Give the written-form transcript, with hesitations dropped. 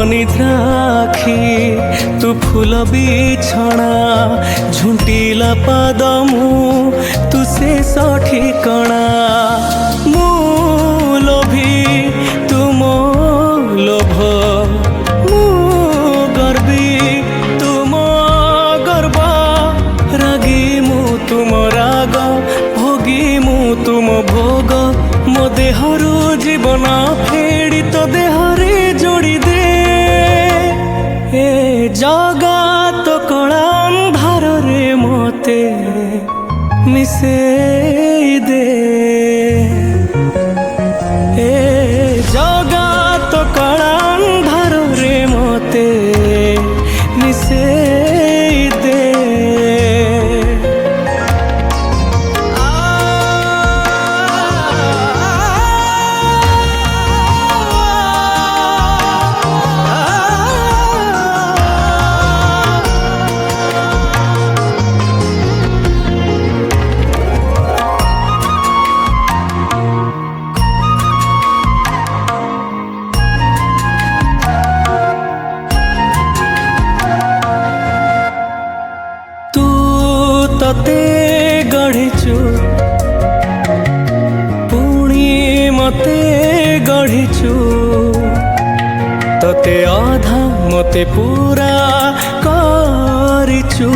निद्राखी तू फूल बिछଣା झुंटिला पाद मु तू से ठिकଣା मु लोभी तू मो लोभ मु गर्वी तू मो गर्व रागी मु तुम राग भोगी मु तुम भोग मो देहरु जीवन फेड़ी तो देहरे जोड़ी दे ए जगत कला अंधार रे मते मिसे दे ए जगत कला अंधार रे मते मिसे दे तते गढ़िचु पुणी मते गढ़िचु तते आधा मते पूरा करिचु।